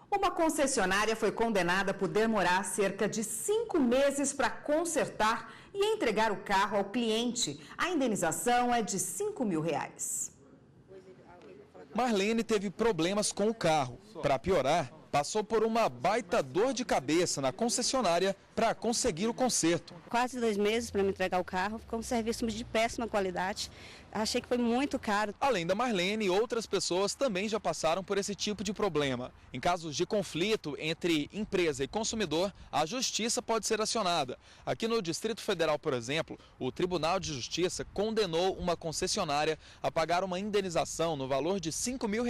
Uma concessionária foi condenada por demorar cerca de 5 meses para consertar e entregar o carro ao cliente. A indenização é de R$5 mil. Marlene teve problemas com o carro. Para piorar, passou por uma baita dor de cabeça na concessionária para conseguir o conserto. Quase 2 meses para me entregar o carro, ficou um serviço de péssima qualidade. Achei que foi muito caro. Além da Marlene, outras pessoas também já passaram por esse tipo de problema. Em casos de conflito entre empresa e consumidor, a justiça pode ser acionada. Aqui no Distrito Federal, por exemplo, o Tribunal de Justiça condenou uma concessionária a pagar uma indenização no valor de R$5 mil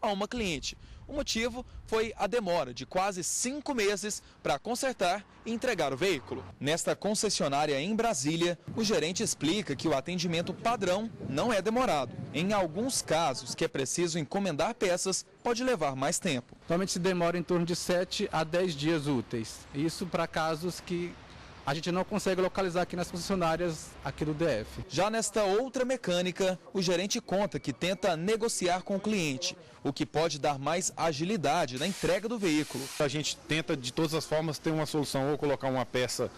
a uma cliente. O motivo foi a demora de quase 5 meses para consertar e entregar o veículo. Nesta concessionária em Brasília, o gerente explica que o atendimento padrão não é demorado. Em alguns casos que é preciso encomendar peças, pode levar mais tempo. Normalmente se demora em torno de 7 a 10 dias úteis. Isso para casos que a gente não consegue localizar aqui nas concessionárias aqui do DF. Já nesta outra mecânica, o gerente conta que tenta negociar com o cliente, o que pode dar mais agilidade na entrega do veículo. A gente tenta de todas as formas ter uma solução, ou colocar uma peça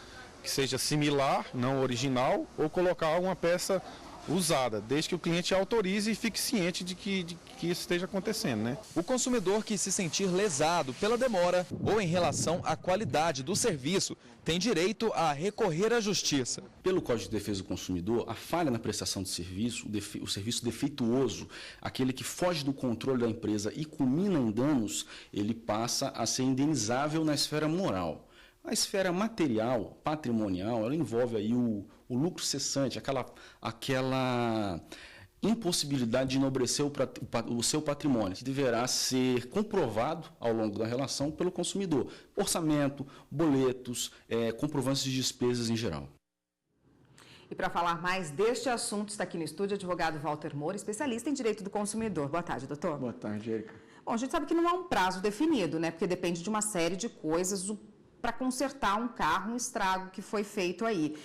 que seja similar, não original, ou colocar uma peça usada, desde que o cliente autorize e fique ciente de que isso esteja acontecendo, né? O consumidor que se sentir lesado pela demora ou em relação à qualidade do serviço tem direito a recorrer à justiça. Pelo Código de Defesa do Consumidor, a falha na prestação de serviço, o serviço defeituoso, aquele que foge do controle da empresa e culmina em danos, ele passa a ser indenizável na esfera moral. A esfera material, patrimonial, ela envolve aí o lucro cessante, aquela impossibilidade de enobrecer o seu patrimônio, que deverá ser comprovado ao longo da relação pelo consumidor. Orçamento, boletos, comprovantes de despesas em geral. E para falar mais deste assunto, está aqui no estúdio o advogado Walter Moura, especialista em direito do consumidor. Boa tarde, doutor. Boa tarde, Érica. Bom, a gente sabe que não há um prazo definido, né? Porque depende de uma série de coisas para consertar um carro, um estrago que foi feito aí.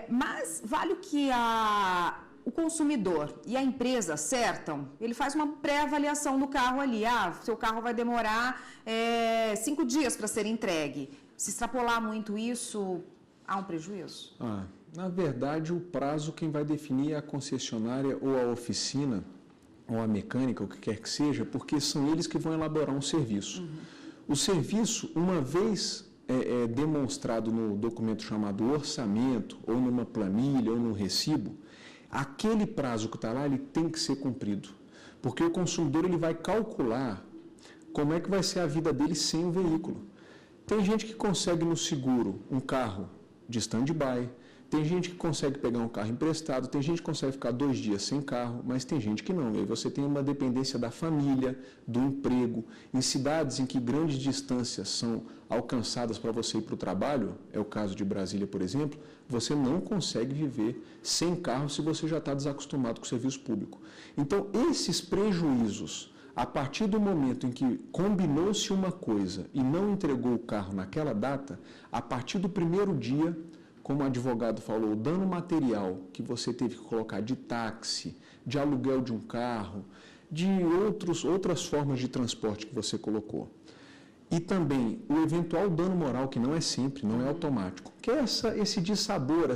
Mas vale o que o consumidor e a empresa acertam? Ele faz uma pré-avaliação do carro ali. Seu carro vai demorar 5 dias para ser entregue. Se extrapolar muito isso, há um prejuízo? Na verdade, o prazo quem vai definir é a concessionária ou a oficina, ou a mecânica, o que quer que seja, porque são eles que vão elaborar um serviço. O serviço, uma vez demonstrado no documento chamado orçamento, ou numa planilha, ou num recibo, aquele prazo que está lá, ele tem que ser cumprido. Porque o consumidor ele vai calcular como é que vai ser a vida dele sem o veículo. Tem gente que consegue no seguro um carro de stand-by, tem gente que consegue pegar um carro emprestado, tem gente que consegue ficar 2 dias sem carro, mas tem gente que não. E aí você tem uma dependência da família, do emprego. Em cidades em que grandes distâncias são alcançadas para você ir para o trabalho, é o caso de Brasília, por exemplo, você não consegue viver sem carro se você já está desacostumado com o serviço público. Então, esses prejuízos, a partir do momento em que combinou-se uma coisa e não entregou o carro naquela data, a partir do primeiro dia, como o advogado falou, o dano material que você teve que colocar de táxi, de aluguel de um carro, de outras formas de transporte que você colocou. E também o eventual dano moral, que não é sempre, não é automático. Que é esse dissabor,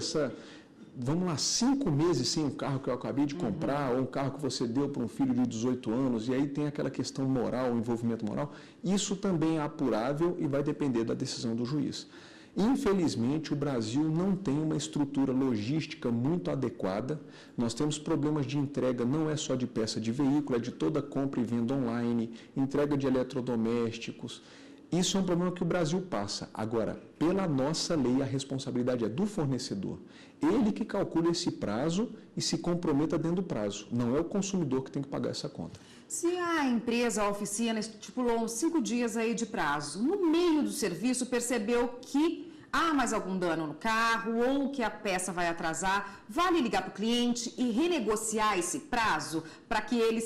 vamos lá, 5 meses sem um carro que eu acabei de comprar, ou um carro que você deu para um filho de 18 anos, e aí tem aquela questão moral, o envolvimento moral. Isso também é apurável e vai depender da decisão do juiz. Infelizmente, o Brasil não tem uma estrutura logística muito adequada. Nós temos problemas de entrega, não é só de peça de veículo, é de toda compra e venda online, entrega de eletrodomésticos. Isso é um problema que o Brasil passa. Agora, pela nossa lei, a responsabilidade é do fornecedor. Ele que calcula esse prazo e se comprometa dentro do prazo. Não é o consumidor que tem que pagar essa conta. Se a empresa, a oficina, estipulou 5 dias aí de prazo, no meio do serviço percebeu que há mais algum dano no carro ou que a peça vai atrasar, vale ligar para o cliente e renegociar esse prazo para que ele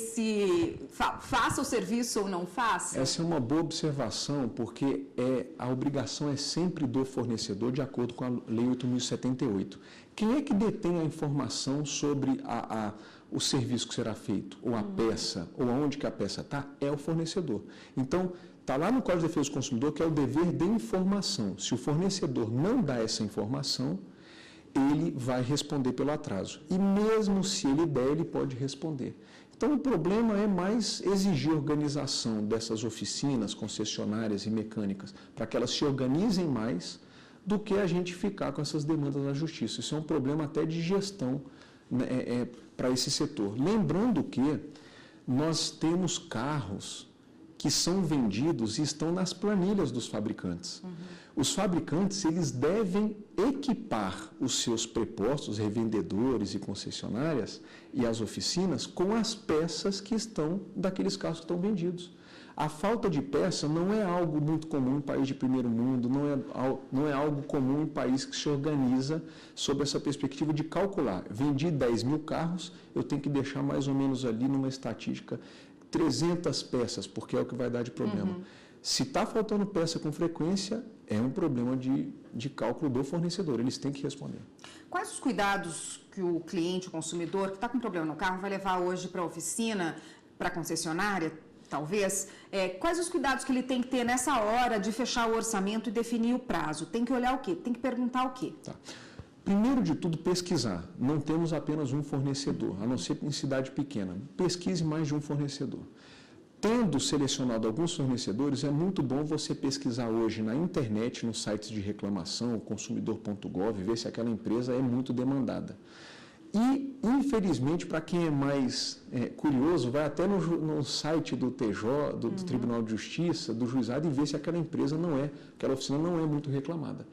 faça o serviço ou não faça? Essa é uma boa observação, porque a obrigação é sempre do fornecedor, de acordo com a Lei 8.078. Quem é que detém a informação sobre o serviço que será feito, ou a peça, ou aonde que a peça está, é o fornecedor. Então, está lá no Código de Defesa do Consumidor que é o dever de informação. Se o fornecedor não dá essa informação, ele vai responder pelo atraso. E mesmo se ele der, ele pode responder. Então, o problema é mais exigir organização dessas oficinas, concessionárias e mecânicas, para que elas se organizem mais, do que a gente ficar com essas demandas na justiça. Isso é um problema até de gestão, né, para esse setor. Lembrando que nós temos carros que são vendidos e estão nas planilhas dos fabricantes. Os fabricantes, eles devem equipar os seus prepostos, revendedores e concessionárias e as oficinas com as peças que estão daqueles carros que estão vendidos. A falta de peça não é algo muito comum em país de primeiro mundo, não é algo comum em país que se organiza sob essa perspectiva de calcular. Vendi 10 mil carros, eu tenho que deixar mais ou menos ali numa estatística 300 peças, porque é o que vai dar de problema. Se está faltando peça com frequência, é um problema de cálculo do fornecedor, eles têm que responder. Quais os cuidados que o cliente, o consumidor, que está com problema no carro, vai levar hoje para a oficina, para a concessionária, talvez? Quais os cuidados que ele tem que ter nessa hora de fechar o orçamento e definir o prazo? Tem que olhar o quê? Tem que perguntar o quê? Tá. Primeiro de tudo, pesquisar. Não temos apenas um fornecedor, a não ser em cidade pequena. Pesquise mais de um fornecedor. Tendo selecionado alguns fornecedores, é muito bom você pesquisar hoje na internet, nos sites de reclamação, consumidor.gov, ver se aquela empresa é muito demandada. E, infelizmente, para quem é mais curioso, vai até no site do TJ, do Tribunal de Justiça, do juizado, e ver se aquela empresa aquela oficina não é muito reclamada.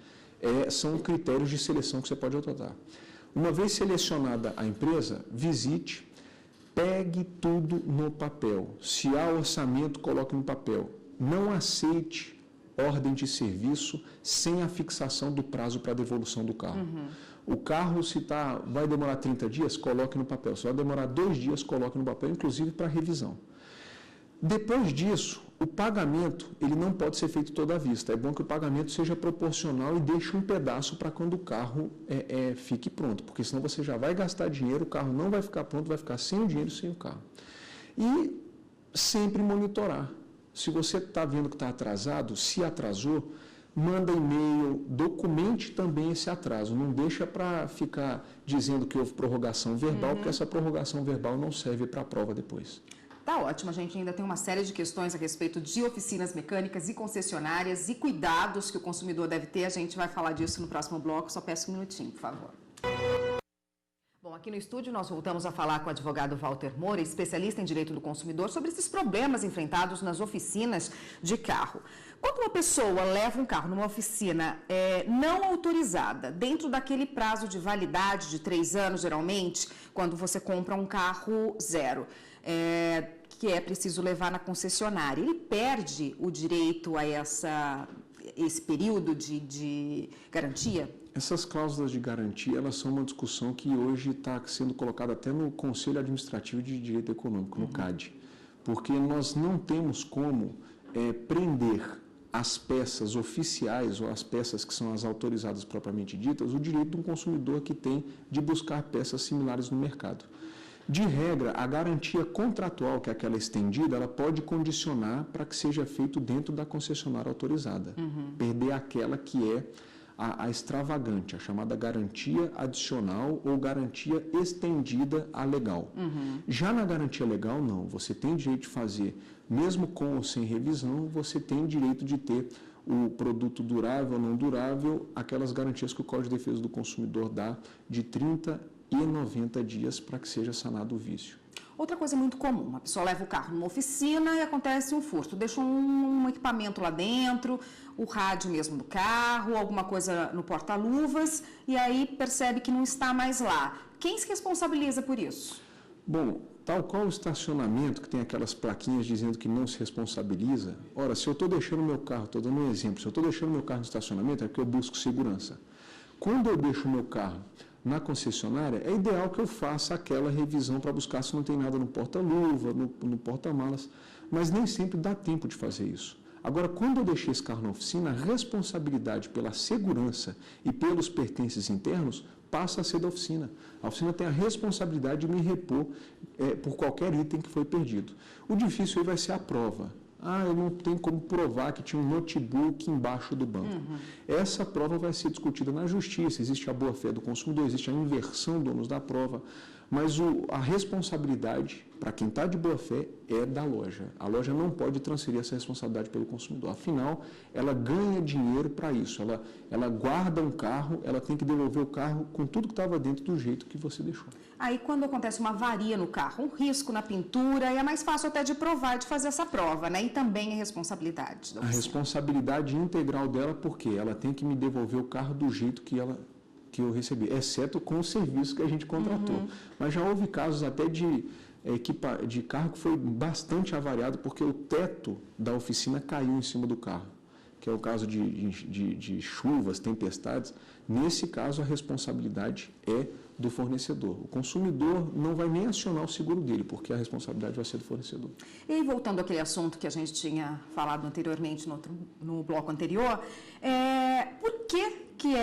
São critérios de seleção que você pode adotar. Uma vez selecionada a empresa, visite, pegue tudo no papel. Se há orçamento, coloque no papel. Não aceite ordem de serviço sem a fixação do prazo para devolução do carro. O carro, se vai demorar 30 dias, coloque no papel. Se vai demorar 2 dias, coloque no papel, inclusive para revisão. Depois disso, o pagamento ele não pode ser feito toda à vista. É bom que o pagamento seja proporcional e deixe um pedaço para quando o carro fique pronto, porque senão você já vai gastar dinheiro, o carro não vai ficar pronto, vai ficar sem o dinheiro e sem o carro. E sempre monitorar. Se você está vendo que está atrasado, se atrasou, manda e-mail, documente também esse atraso. Não deixa para ficar dizendo que houve prorrogação verbal, porque essa prorrogação verbal não serve para a prova depois. Tá ótimo, a gente ainda tem uma série de questões a respeito de oficinas mecânicas e concessionárias e cuidados que o consumidor deve ter. A gente vai falar disso no próximo bloco, só peço um minutinho, por favor. Bom, aqui no estúdio nós voltamos a falar com o advogado Walter Moura, especialista em direito do consumidor, sobre esses problemas enfrentados nas oficinas de carro. Quando uma pessoa leva um carro numa oficina não autorizada, dentro daquele prazo de validade de 3 anos, geralmente, quando você compra um carro zero, que é preciso levar na concessionária, ele perde o direito a esse período de garantia? Essas cláusulas de garantia, elas são uma discussão que hoje está sendo colocada até no Conselho Administrativo de Direito Econômico, no CAD, porque nós não temos como prender as peças oficiais ou as peças que são as autorizadas propriamente ditas, o direito de um consumidor que tem de buscar peças similares no mercado. De regra, a garantia contratual, que é aquela estendida, ela pode condicionar para que seja feito dentro da concessionária autorizada. Perder aquela que é a extravagante, a chamada garantia adicional ou garantia estendida à legal. Já na garantia legal, não. Você tem direito de fazer, mesmo com ou sem revisão, você tem direito de ter o produto durável ou não durável, aquelas garantias que o Código de Defesa do Consumidor dá de 30 e 90 dias para que seja sanado o vício. Outra coisa muito comum, uma pessoa leva o carro numa oficina e acontece um furto, deixa um equipamento lá dentro, o rádio mesmo do carro, alguma coisa no porta-luvas, e aí percebe que não está mais lá. Quem se responsabiliza por isso? Bom, tal qual o estacionamento, que tem aquelas plaquinhas dizendo que não se responsabiliza, ora, se eu estou deixando meu carro, estou dando um exemplo, se eu estou deixando meu carro no estacionamento é porque eu busco segurança. Quando eu deixo meu carro na concessionária, é ideal que eu faça aquela revisão para buscar se não tem nada no porta-luva, no porta-malas, mas nem sempre dá tempo de fazer isso. Agora, quando eu deixei esse carro na oficina, a responsabilidade pela segurança e pelos pertences internos passa a ser da oficina. A oficina tem a responsabilidade de me repor por qualquer item que foi perdido. O difícil aí vai ser a prova. Eu não tenho como provar que tinha um notebook embaixo do banco. Essa prova vai ser discutida na justiça. Existe a boa-fé do consumidor, existe a inversão do ônus da prova, mas a responsabilidade, para quem está de boa-fé, é da loja. A loja não pode transferir essa responsabilidade pelo consumidor. Afinal, ela ganha dinheiro para isso. Ela guarda um carro, ela tem que devolver o carro com tudo que estava dentro do jeito que você deixou. Aí, quando acontece uma avaria no carro, um risco na pintura, é mais fácil até de provar, de fazer essa prova, né? E também a responsabilidade da oficina. A responsabilidade integral dela, porque ela tem que me devolver o carro do jeito que eu recebi, exceto com o serviço que a gente contratou. Mas já houve casos até de carro que foi bastante avariado porque o teto da oficina caiu em cima do carro, que é o caso de chuvas, tempestades. Nesse caso, a responsabilidade é do fornecedor. O consumidor não vai nem acionar o seguro dele, porque a responsabilidade vai ser do fornecedor. E voltando àquele assunto que a gente tinha falado anteriormente no bloco anterior, por que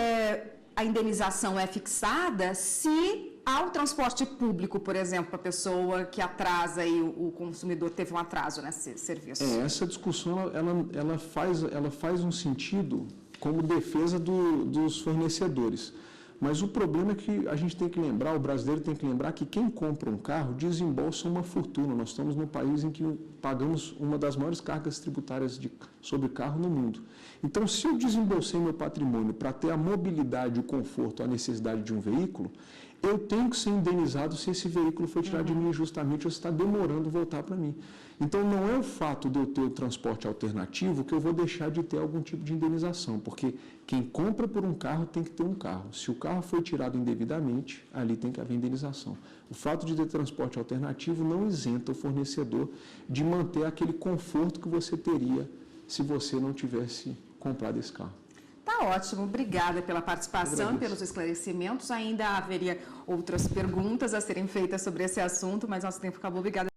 a indenização é fixada se há o transporte público, por exemplo, a pessoa que atrasa e o consumidor teve um atraso nesse serviço? Essa discussão ela faz um sentido como defesa dos fornecedores. Mas o problema é que a gente tem que lembrar, o brasileiro tem que lembrar que quem compra um carro desembolsa uma fortuna. Nós estamos num país em que pagamos uma das maiores cargas tributárias sobre carro no mundo. Então, se eu desembolsei meu patrimônio para ter a mobilidade, o conforto, a necessidade de um veículo, eu tenho que ser indenizado se esse veículo foi tirado de mim injustamente ou se está demorando voltar para mim. Então, não é o fato de eu ter o transporte alternativo que eu vou deixar de ter algum tipo de indenização, porque quem compra por um carro tem que ter um carro. Se o carro foi tirado indevidamente, ali tem que haver indenização. O fato de ter transporte alternativo não isenta o fornecedor de manter aquele conforto que você teria se você não tivesse comprado esse carro. Tá ótimo, obrigada pela participação e pelos esclarecimentos. Ainda haveria outras perguntas a serem feitas sobre esse assunto, mas nosso tempo acabou. Obrigada.